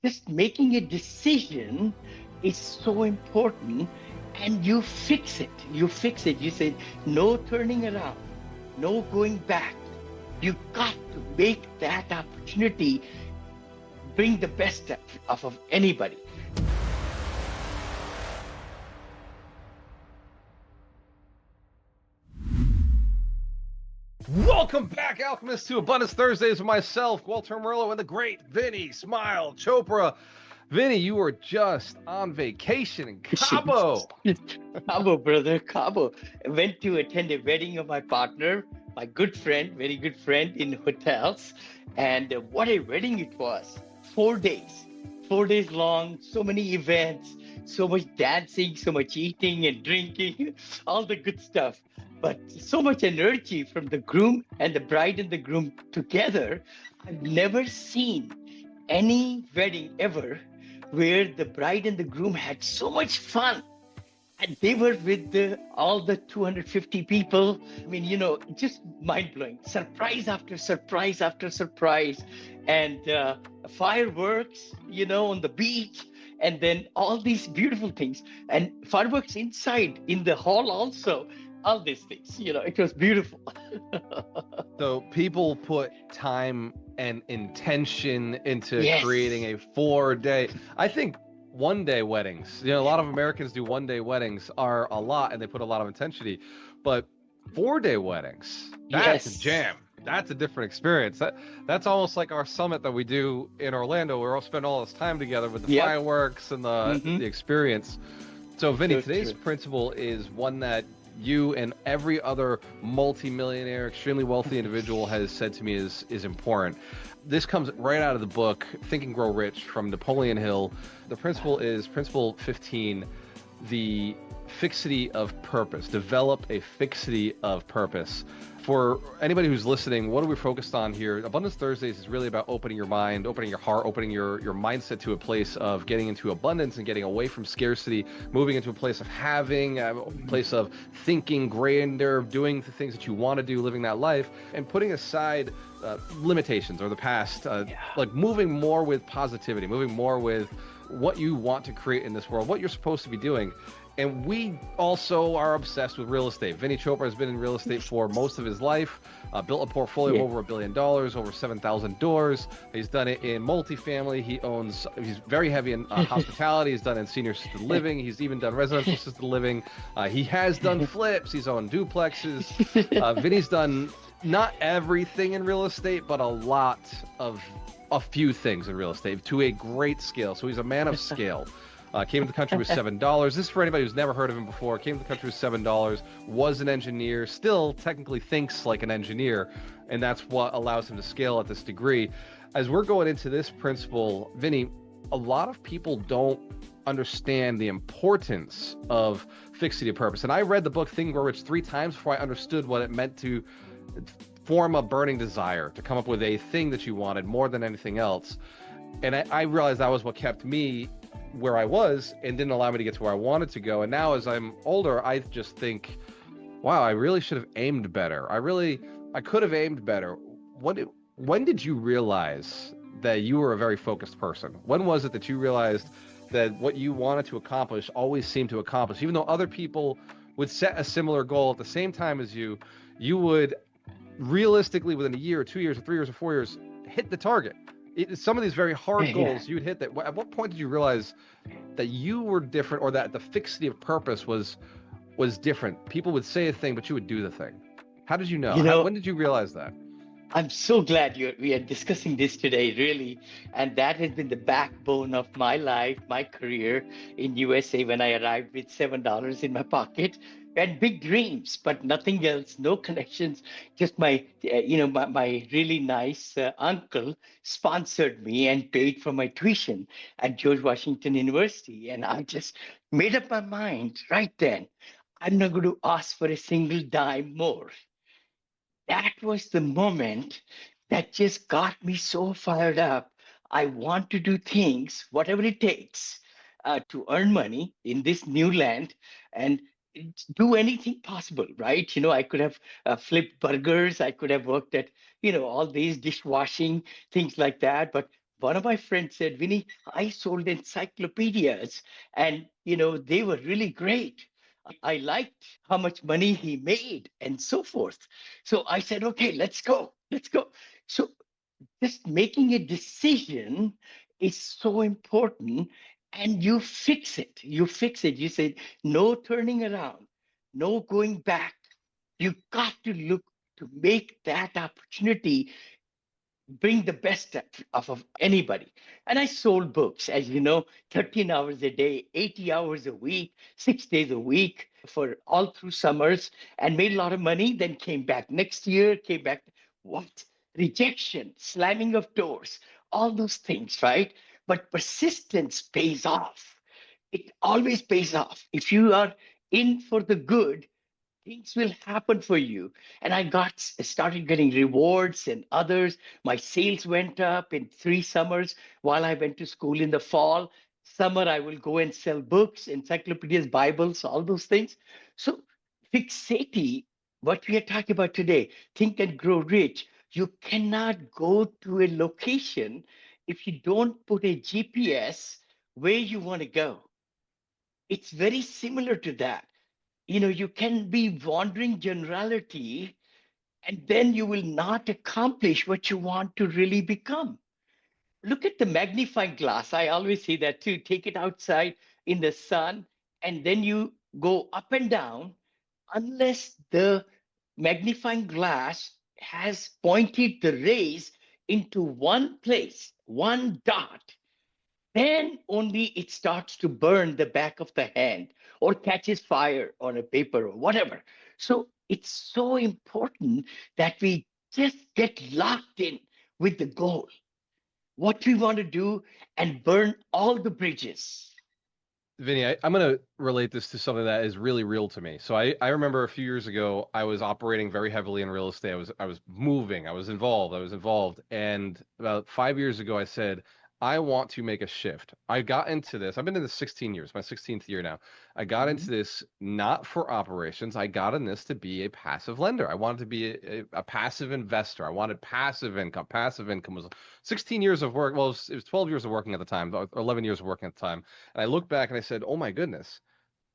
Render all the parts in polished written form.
just making a decision is so important. And you fix it. You fix it. You say, no turning around, no going back. You got to make that opportunity bring the best of anybody. Welcome back, Alchemists, to Abundance Thursdays with myself, Gualter Amarelo, and the great Vinney, Smile, Chopra. Vinney, you were just on vacation in Cabo. Cabo, brother, Cabo. I went to attend a wedding of my partner, my good friend, very good friend in hotels. And what a wedding it was. 4 days, 4 days long, so many events, so much dancing, so much eating and drinking, all the good stuff. But so much energy from the groom and the bride and the groom together. I've never seen any wedding ever where the bride and the groom had so much fun. And they were with all the 250 people. I mean, just mind blowing. Surprise after surprise after surprise. And fireworks, on the beach. And then all these beautiful things. And fireworks inside in the hall also. All these things, it was beautiful. So people put time and intention into Yes. creating a 4-day. I think 1-day weddings, a lot of Americans do 1-day weddings are a lot and they put a lot of intensity, but 4-day weddings, that's Yes. a jam. That's a different experience. That's almost like our summit that we do in Orlando. We're all spend all this time together with the Yep. fireworks and the experience. So Vinney, So today's true. principle is one that you and every other multi-millionaire, extremely wealthy individual has said to me is important. This comes right out of the book, Think and Grow Rich from Napoleon Hill. The principle is Principle 15, the fixity of purpose. Develop a fixity of purpose. For anybody who's listening, what are we focused on here? Abundance Thursdays is really about opening your mind, opening your heart, opening your mindset to a place of getting into abundance and getting away from scarcity, moving into a place of having, a place of thinking grander, doing the things that you want to do, living that life, and putting aside limitations or the past, like moving more with positivity, moving more with what you want to create in this world, what you're supposed to be doing. And we also are obsessed with real estate. Vinney Chopra has been in real estate for most of his life, built a portfolio of over $1 billion, over 7,000 doors. He's done it in multifamily. He's very heavy in hospitality. He's done in senior assisted living. He's even done residential assisted living. He has done flips. He's owned duplexes. Vinney's done not everything in real estate, but a few things in real estate to a great scale. So he's a man of scale. Came to the country with $7. This is for anybody who's never heard of him before. Came to the country with $7, was an engineer, still technically thinks like an engineer, and that's what allows him to scale at this degree. As we're going into this principle, Vinney, a lot of people don't understand the importance of fixity of purpose. And I read the book Think and Grow Rich 3 times before I understood what it meant to form a burning desire, to come up with a thing that you wanted more than anything else. And I realized that was what kept me where I was and didn't allow me to get to where I wanted to go. And now as I'm older, I just think, wow, I really should have aimed better. I could have aimed better. When did you realize that you were a very focused person? When was it that you realized that what you wanted to accomplish always seemed to accomplish, even though other people would set a similar goal at the same time as you would realistically within a year or 2 years or 3 years or 4 years hit the target? Some of these very hard goals you'd hit that. At what point did you realize that you were different, or that the fixity of purpose was different? People would say a thing, but you would do the thing. How did you know? When did you realize that? I'm so glad we are discussing this today, really. And that has been the backbone of my life, my career in USA when I arrived with $7 in my pocket. I had big dreams, but nothing else, no connections. Just my really nice uncle sponsored me and paid for my tuition at George Washington University. And I just made up my mind right then. I'm not going to ask for a single dime more. That was the moment that just got me so fired up. I want to do things, whatever it takes, to earn money in this new land and do anything possible, right? I could have flipped burgers. I could have worked at, all these dishwashing, things like that. But One of my friends said, Vinny, I sold encyclopedias and, they were really great. I liked how much money he made and so forth. So I said, okay, let's go. Let's go. So just making a decision is so important, and you fix it. You fix it. You say, no turning around, no going back. You got to look to make that opportunity bring the best of anybody. And I sold books, as you know, 13 hours a day, 80 hours a week, 6 days a week for all through summers, and made a lot of money. Then came back next year, came back. What? Rejection, slamming of doors, all those things, right? But persistence pays off. It always pays off. If you are in for the good, things will happen for you. And I started getting rewards and others. My sales went up in 3 summers while I went to school in the fall. Summer, I will go and sell books, encyclopedias, Bibles, all those things. So, fixity, what we are talking about today, think and grow rich. You cannot go to a location if you don't put a GPS where you want to go. It's very similar to that. You can be wandering generality, and then you will not accomplish what you want to really become. Look at the magnifying glass. I always say that too. Take it outside in the sun, and then you go up and down. Unless the magnifying glass has pointed the rays into one place, one dot, then only it starts to burn the back of the hand or catches fire on a paper or whatever. So it's so important that we just get locked in with the goal, what we want to do, and burn all the bridges. Vinny, I'm going to relate this to something that is really real to me. So I remember a few years ago, I was operating very heavily in real estate. I was moving, I was involved. And about 5 years ago, I said, I want to make a shift. I got into this. I've been in this 16 years, my 16th year now. I got into Mhm. this not for operations. I got in this to be a passive lender. I wanted to be a passive investor. I wanted passive income. Passive income was 16 years of work. Well, it was 12 years of working at the time, or 11 years of working at the time. And I look back and I said, oh my goodness,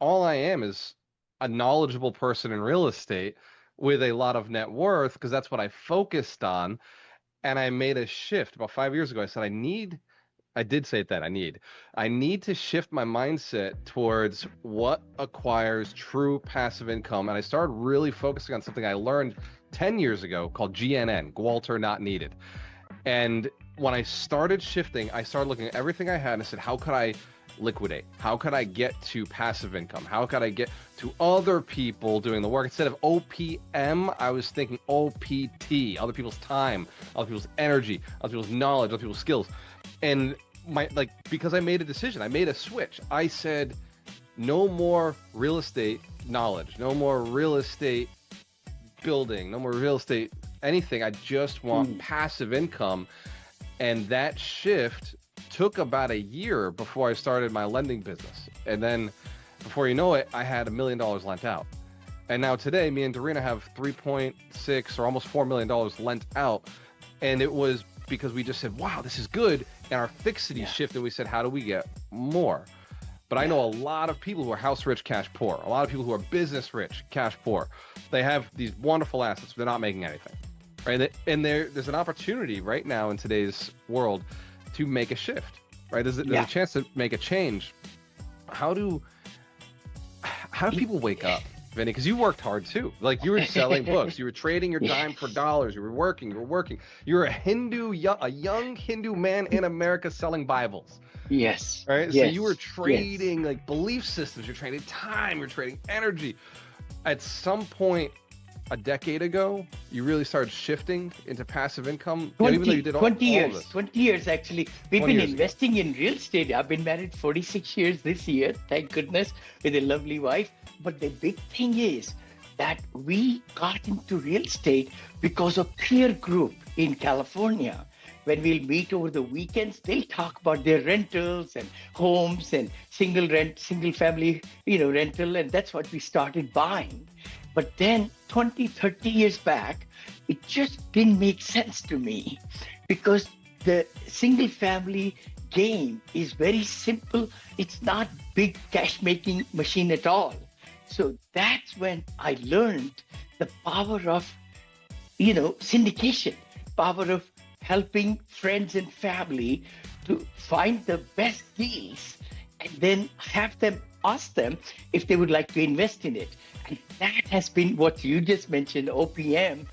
all I am is a knowledgeable person in real estate with a lot of net worth because that's what I focused on. And I made a shift about 5 years ago. I said, I did say that I need to shift my mindset towards what acquires true passive income. And I started really focusing on something I learned 10 years ago called GNN, Gualter Not Needed. And when I started shifting, I started looking at everything I had and I said, how could I liquidate? How could I get to passive income? How could I get to other people doing the work? Instead of OPM, I was thinking OPT, other people's time, other people's energy, other people's knowledge, other people's skills. And because I made a decision, I made a switch. I said, no more real estate knowledge, no more real estate building, no more real estate anything. I just want passive income. And that shift took about a year before I started my lending business. And then before you know it, I had $1 million lent out. And now today, me and Dorina have 3.6 or almost $4 million lent out. And it was because we just said, wow, this is good. And our fixity shifted. We said, how do we get more? But I know a lot of people who are house rich, cash poor. A lot of people who are business rich, cash poor. They have these wonderful assets, but they're not making anything. Right? And there's an opportunity right now in today's world to make a shift. Right? There's a chance to make a change. How do people wake up, Vinny? Because you worked hard too. Like you were selling books, you were trading your time for dollars, you were working. You're a young Hindu man in America selling Bibles. Yes. Right. Yes. So you were trading like belief systems. You're trading time. You're trading energy. At some point, a decade ago, you really started shifting into passive income. 20, even though you did 20 years, all of this. 20 years actually. We've been investing in real estate. I've been married 46 years this year, thank goodness, with a lovely wife. But the big thing is that we got into real estate because of peer group in California. When we'll meet over the weekends, they'll talk about their rentals and homes and single family, rental. And that's what we started buying. But then 20, 30 years back, it just didn't make sense to me because the single family game is very simple. It's not big cash making machine at all. So that's when I learned the power of, syndication, power of helping friends and family to find the best deals and then have them ask them if they would like to invest in it. And that has been what you just mentioned, OPM.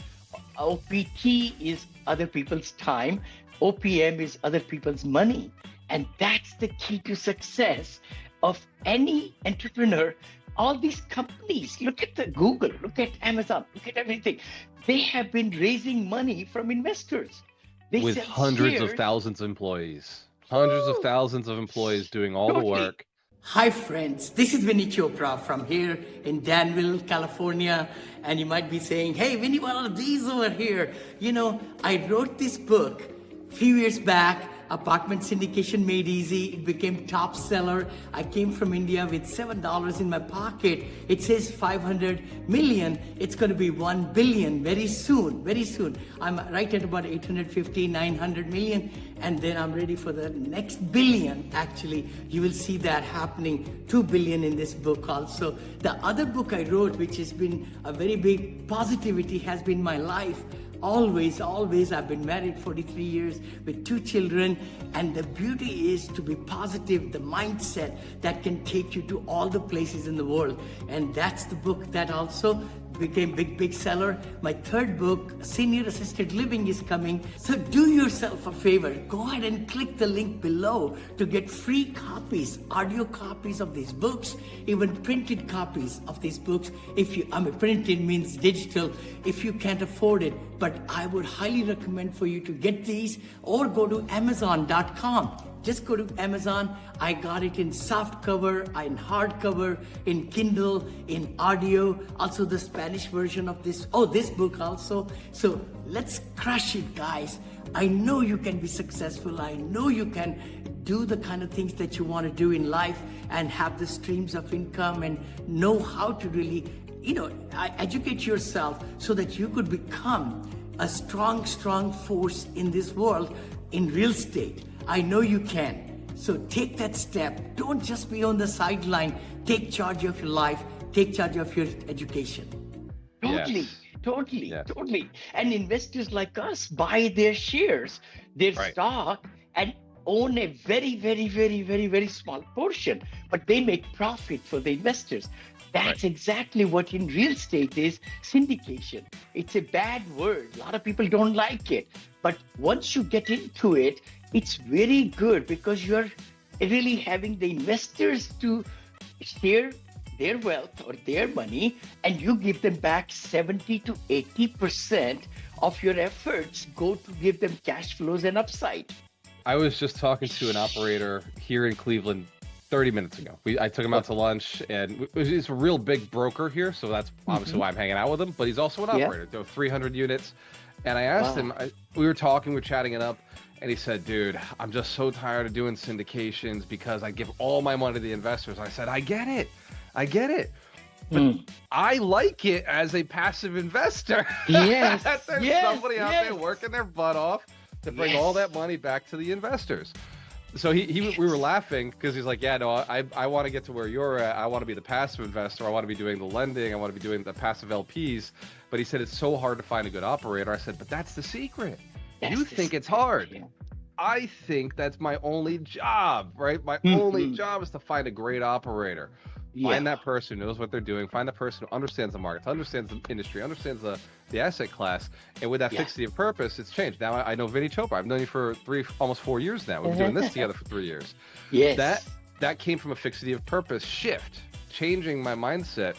OPT is other people's time. OPM is other people's money. And that's the key to success of any entrepreneur. All these companies, look at the Google, look at Amazon, look at everything. They have been raising money from investors. They with sell hundreds shares. of thousands of employees. Hundreds of thousands of employees doing all the work. Hi friends, this is Vinney Chopra from here in Danville, California. And you might be saying, hey Vinney, what are these over here? I wrote this book a few years back, Apartment Syndication Made Easy. It became top seller. I came from India with $7 in my pocket. It says 500 million. It's going to be 1 billion very soon, very soon. I'm right at about 850, 900 million. And then I'm ready for the next billion. Actually, you will see that happening, 2 billion in this book also. The other book I wrote, which has been a very big positivity, has been my life. Always, I've been married 43 years with 2 children. And the beauty is to be positive, the mindset that can take you to all the places in the world. And that's the book that also became big seller. My third book, Senior Assisted Living, is coming. So do yourself a favor. Go ahead and click the link below to get free copies, audio copies of these books, even printed copies of these books. Printed means digital if you can't afford it. But I would highly recommend for you to get these or go to Amazon.com. Just go to Amazon. I got it in soft cover, in hardcover, in Kindle, in audio, also the Spanish version of this book also. So let's crush it, guys. I know you can be successful. I know you can do the kind of things that you want to do in life and have the streams of income and know how to really, educate yourself so that you could become a strong force in this world in real estate. I know you can. So take that step. Don't just be on the sideline. Take charge of your life. Take charge of your education. Totally. Yes. Totally, Yes. totally. And investors like us buy their shares, their stock, and own a very, very, very, very, very small portion, but they make profit for the investors. That's exactly what in real estate is syndication. It's a bad word. A lot of people don't like it. But once you get into it, it's very good because you're really having the investors to share their wealth or their money, and you give them back 70 to 80% of your efforts go to give them cash flows and upside. I was just talking to an operator here in Cleveland 30 minutes ago. I took him out to lunch, and he's a real big broker here, so that's obviously why I'm hanging out with him, but he's also an operator. There are 300 units. And I asked him, we were talking, we were chatting it up, and he said, dude, I'm just so tired of doing syndications because I give all my money to the investors. I said, I get it. But I like it as a passive investor. Yes. There's somebody out there working their butt off to bring all that money back to the investors. So we were laughing because he's like, yeah, no, I want to get to where you're at. I want to be the passive investor. I want to be doing the lending. I want to be doing the passive LPs. But he said, it's so hard to find a good operator. I said, but that's the secret. You think it's hard. Yeah. I think that's my only job, right? My only job is to find a great operator. Find that person who knows what they're doing. Find the person who understands the markets, understands the industry, understands the asset class. And with that Fixity of Purpose, it's changed. Now I know Vinney Chopra. I've known you for almost 4 years now. We've been doing this together for 3 years. Yes. That came from a Fixity of Purpose shift, changing my mindset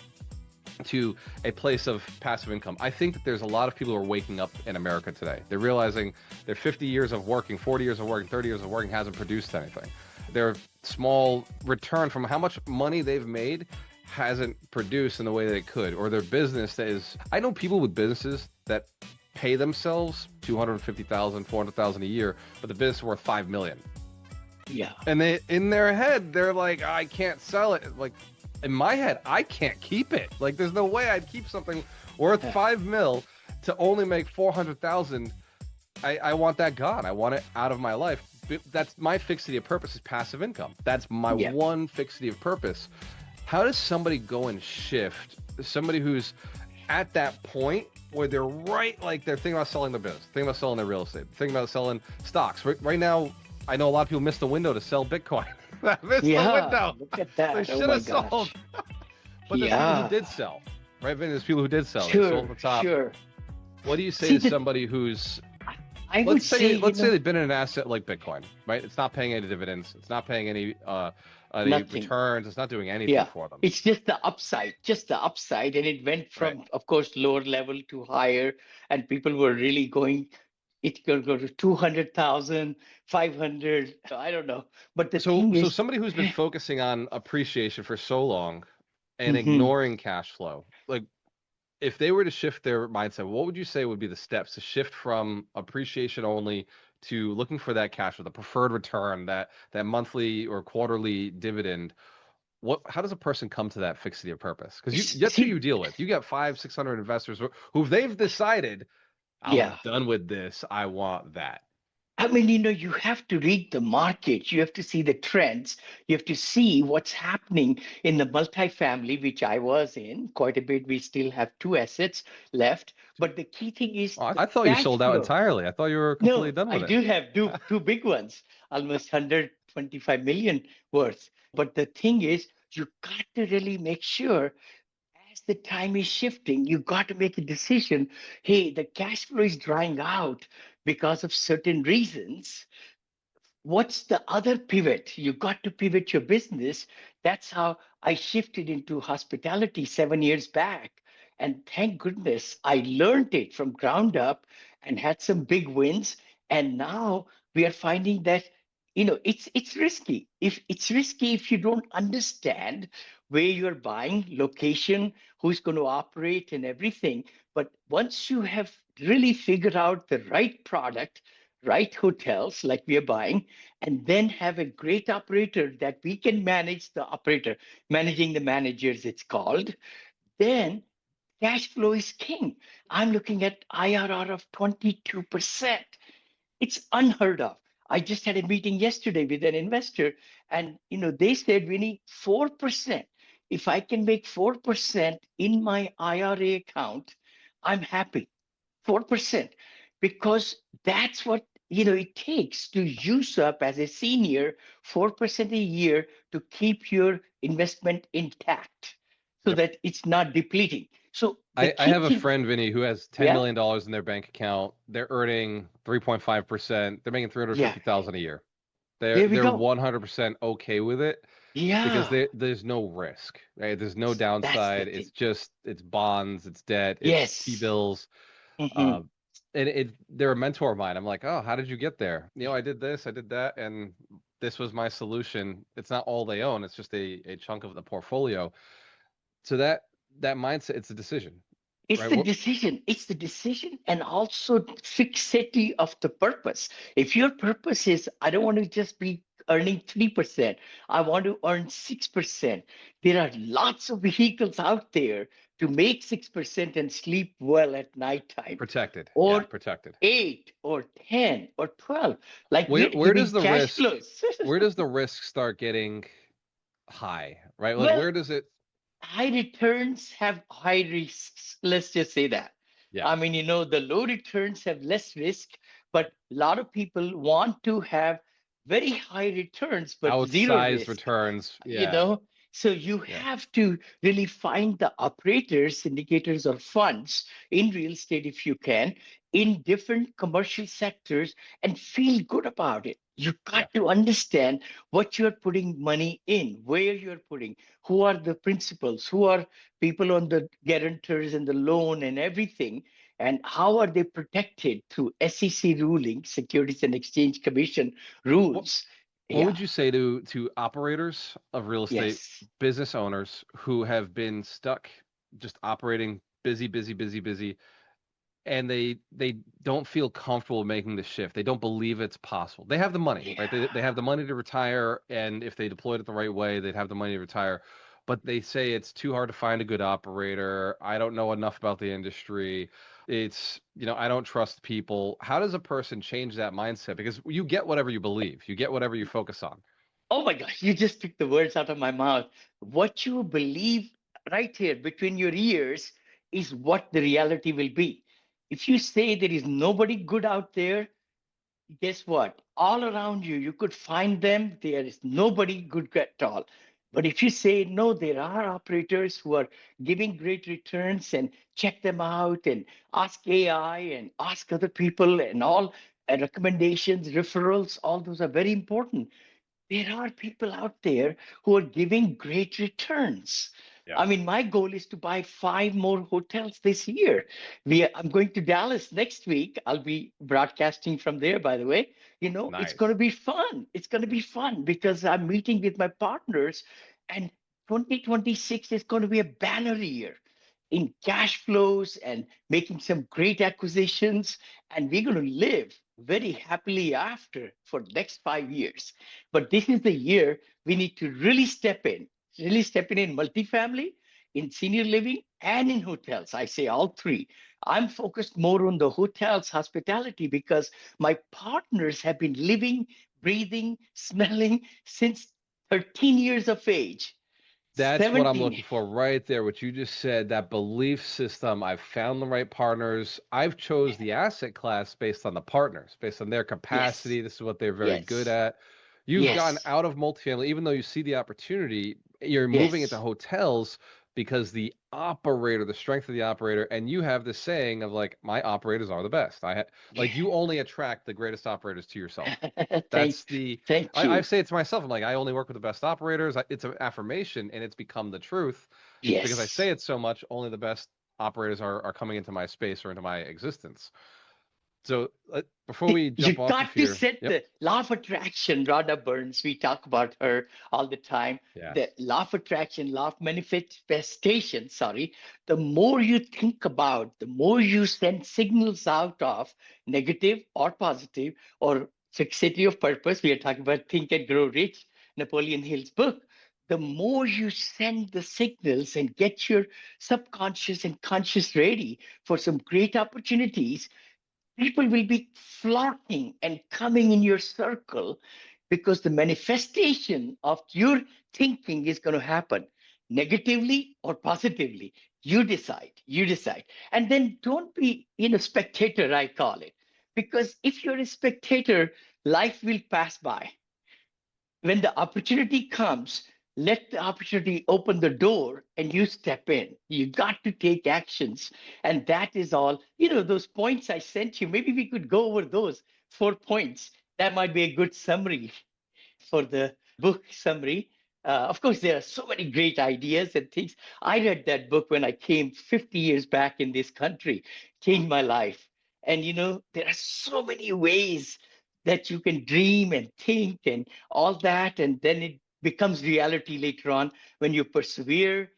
to a place of passive income. I think that there's a lot of people who are waking up in America today. They're realizing their 50 years of working, 40 years of working, 30 years of working hasn't produced anything. Their small return from how much money they've made hasn't produced in the way that it could, or their business that is. I know people with businesses that pay themselves $250,000, $400,000 a year, but the business is worth $5 million. Yeah. And they, in their head, they're like, I can't sell it. Like, in my head, I can't keep it. Like, there's no way I'd keep something worth $5 million to only make $400,000 I want that gone. I want it out of my life. That's my fixity of purpose is passive income. That's my Yeah. one fixity of purpose. How does somebody go and shift? Somebody who's at that point where they're like they're thinking about selling their business, thinking about selling their real estate, thinking about selling stocks. Right now, I know a lot of people missed the window to sell Bitcoin. Missed the Yeah. window. Look at They that. Oh should my have sold. gosh. But there's people who Yeah. did sell, right? Vinny? There's people who did sell. They sold Sure. at the top. Sure. What do you say See, to somebody who's I would let's say say, they've been in an asset like Bitcoin, right? It's not paying any dividends. It's not paying any nothing. returns. It's not doing anything Yeah, for them. it's just the upside, and it went Right. from, of course, lower level to higher, and people were really going. It could go to 200,000, 500. I don't know, but the thing So is, somebody who's been focusing on appreciation for so long and Mhm. ignoring cash flow, like if they were to shift their mindset, what would you say would be the steps to shift from appreciation only to looking for that cash flow, the preferred return, that monthly or quarterly dividend? How does a person come to that fixity of purpose? Because that's who See, you deal with. You got 500-600 investors who they've decided, I'm yeah. done with this. I want that. I mean, you have to read the market. You have to see the trends. You have to see what's happening in the multifamily, which I was in quite a bit. We still have two assets left. But the key thing is Oh, the I thought you cash sold out flow. entirely. I thought you were completely No, done I with it. do have two big ones, almost 125 million worth. But the thing is, you got to really make sure as the time is shifting, you got to make a decision. Hey, the cash flow is drying out because of certain reasons. What's the other pivot? You got to pivot your business. That's how I shifted into hospitality 7 years back. And thank goodness I learned it from ground up and had some big wins. And now we are finding that it's risky. If it's risky if you don't understand where you're buying, location, who's going to operate and everything. But once you have really figured out the right product, right hotels like we are buying, and then have a great operator that we can manage the operator, managing the managers, it's called, then cash flow is king. I'm looking at IRR of 22%. It's unheard of. I just had a meeting yesterday with an investor, and they said we need 4%. If I can make 4% in my IRA account, I'm happy. 4%, because that's what it takes to use up as a senior 4% a year to keep your investment intact so Yep. that it's not depleting. So the I key have a thing, friend, Vinny, who has $10 yeah, million in their bank account. They're earning 3.5%. They're making yeah, 350,000 a year. They're there we they're go. 100% okay with it because Yeah, there's no risk, right? There's no that's the downside. thing. It's bonds, it's debt, it's Yes. T-bills. Hmm. Uh, and they're a mentor of mine. I'm like, oh, how did you get there? I did this, I did that, and this was my solution. It's not all they own. It's just a chunk of the portfolio. So that mindset, it's a decision, It's right? the decision. It's the decision, and also fixity of the purpose. If your purpose is, I don't want to just be earning 3%, I want to earn 6%. There are lots of vehicles out there to make 6% and sleep well at nighttime, Protected. Yeah, or protected. 8 or 10 or 12. Like Where we're where does giving the cash risk flows. where does the risk start getting high, right? Like Well, where does it high returns have high risks. Let's just say that. yeah, I mean, the low returns have less risk, but a lot of people want to have very high returns, but zero outsized risk returns? you Yeah. know so you Yeah. have to really find the operators, indicators, or funds in real estate, if you can, in different commercial sectors, and feel good about it. You Yeah. got to understand what you're putting money in, where you're putting, who are the principals, who are people on the guarantors and the loan and everything, and how are they protected through SEC ruling, Securities and Exchange Commission What rules. what Yeah. would you say to operators of real estate, Yes. business owners who have been stuck just operating busy, busy, busy, busy, and they don't feel comfortable making the shift. They don't believe it's possible. They have the money, right? They Yeah. have the money to retire, and if they deployed it the right way, they'd have the money to retire. but they say it's too hard to find a good operator. I don't know enough about the industry. It's, I don't trust people. How does a person change that mindset? Because you get whatever you believe, you get whatever you focus on. Oh my gosh, you just took the words out of my mouth. What you believe right here between your ears is what the reality will be. If you say there is nobody good out there, guess what? All around you, you could find them. There is nobody good at all. But if you say, no, there are operators who are giving great returns and check them out and ask AI and ask other people and all recommendations, referrals, all those are very important. There are people out there who are giving great returns. Yeah. I mean, my goal is to buy 5 more hotels this year. I'm going to Dallas next week. I'll be broadcasting from there, by the way. It's Nice. going to be fun. It's going to be fun because I'm meeting with my partners, and 2026 is going to be a banner year in cash flows and making some great acquisitions. And we're going to live very happily after for the next 5 years. But this is the year we need to really step in multifamily, in senior living, and in hotels. I say all three. I'm focused more on the hotels, hospitality, because my partners have been living, breathing, smelling since 13 years of age. That's what I'm 17. looking for right there. What you just said, that belief system. I've found the right partners. I've chose the asset class based on the partners, based on their Yes, capacity. This is what they're very good yes, at. You've gotten yes, out of multifamily, even though you see the opportunity, you're moving into yes. hotels because the operator, the strength of the operator, and you have this saying of like, my operators are the best. Like you only attract the greatest operators to yourself. thank, That's the thank I you. say it to myself. I'm like, I only work with the best operators. It's an affirmation, and it's become the truth because I say Yes. it so much. Only the best operators are coming into my space or into my existence. So before we You jump off of got to here, set yep, the law of attraction. Rhonda Burns, we talk about her all the time. yes, The law of attraction, law of manifestation, sorry. The more you think about, the more you send signals out of negative or positive or fixity of purpose. We are talking about Think and Grow Rich, Napoleon Hill's book. The more you send the signals and get your subconscious and conscious ready for some great opportunities, people will be flocking and coming in your circle because the manifestation of your thinking is going to happen negatively or positively. You decide. And then don't be in a spectator, I call it. Because if you're a spectator, life will pass by. When the opportunity comes, let the opportunity open the door and you step in. You got to take actions. And that is all. Those points I sent you, maybe we could go over those 4 points. That might be a good summary for the book summary. Of course, there are so many great ideas and things. I read that book when I came 50 years back in this country, changed my life. And there are so many ways that you can dream and think and all that. And then it becomes reality later on when you persevere.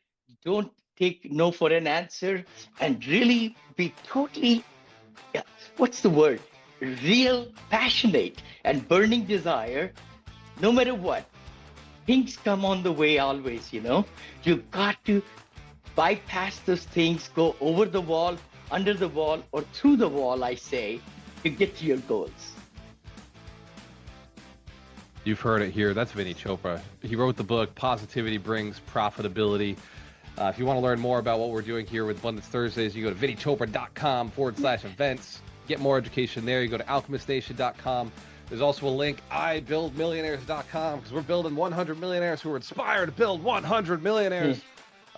Don't take no for an answer and really be totally, yeah, what's the word? Real, passionate, and burning desire no matter what. Things come on the way always. You got to bypass those things, go over the wall, under the wall, or through the wall, I say, to get to your goals. you've heard it here. That's Vinney Chopra. He wrote the book Positivity Brings Profitability. If you want to learn more about what we're doing here with Abundance Thursdays, you go to vinnychopra.com/events. Get more education there. You go to alchemistnation.com. There's also a link, ibuildmillionaires.com, because we're building 100 millionaires who are inspired to build 100 millionaires.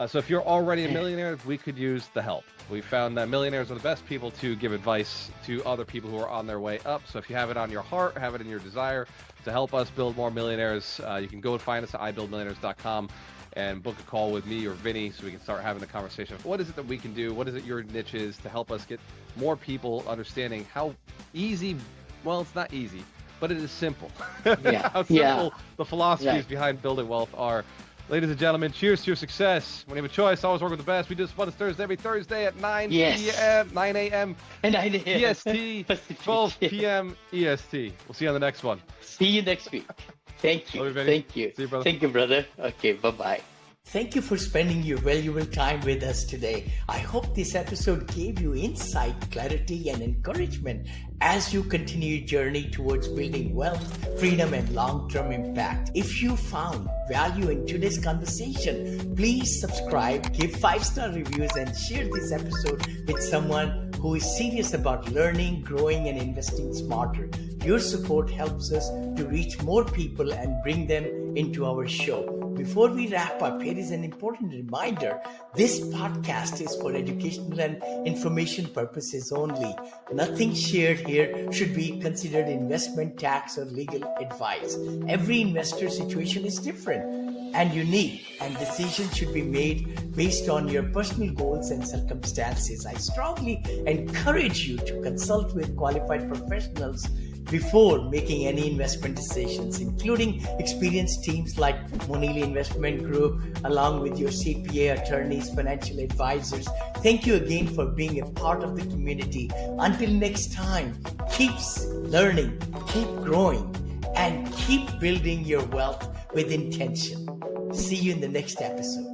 So if you're already a millionaire, we could use the help. We found that millionaires are the best people to give advice to other people who are on their way up. So if you have it on your heart, have it in your desire to help us build more millionaires, you can go and find us at ibuildmillionaires.com and book a call with me or Vinney so we can start having the conversation. What is it that we can do? What is it your niche is to help us get more people understanding how easy, well, it's not easy, but it is simple. Yeah. How simple the philosophies behind building wealth are. Ladies and gentlemen, cheers to your success. When you have a choice, always work with the best. We do this Abundance Thursday every Thursday at 9 p.m., 9 a.m. And PST, 12 p.m. EST. We'll see you on the next one. See you next week. Thank you. Love you, Vinney. Thank you. See you, brother. Thank you, brother. Okay, bye-bye. Thank you for spending your valuable time with us today. I hope this episode gave you insight, clarity, and encouragement as you continue your journey towards building wealth, freedom, and long-term impact. If you found value in today's conversation, please subscribe, give 5-star reviews, and share this episode with someone who is serious about learning, growing, and investing smarter. Your support helps us to reach more people and bring them into our show. Before we wrap up, here is an important reminder. This podcast is for educational and information purposes only. Nothing shared here should be considered investment, tax, or legal advice. Every investor situation is different and unique, and decisions should be made based on your personal goals and circumstances. I strongly encourage you to consult with qualified professionals before making any investment decisions, including experienced teams like Monili Investment Group, along with your CPA attorneys, financial advisors. Thank you again for being a part of the community. Until next time, keep learning, keep growing, and keep building your wealth with intention. See you in the next episode.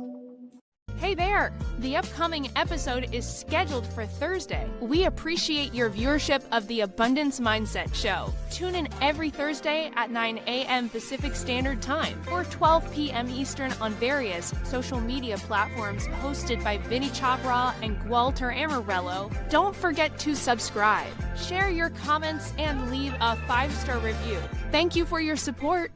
Hey there! The upcoming episode is scheduled for Thursday. We appreciate your viewership of the Abundance Mindset Show. Tune in every Thursday at 9 a.m. Pacific Standard Time or 12 p.m. Eastern on various social media platforms hosted by Vinney, Chopra and Gualter Amarelo. Don't forget to subscribe, share your comments, and leave a 5-star review. Thank you for your support.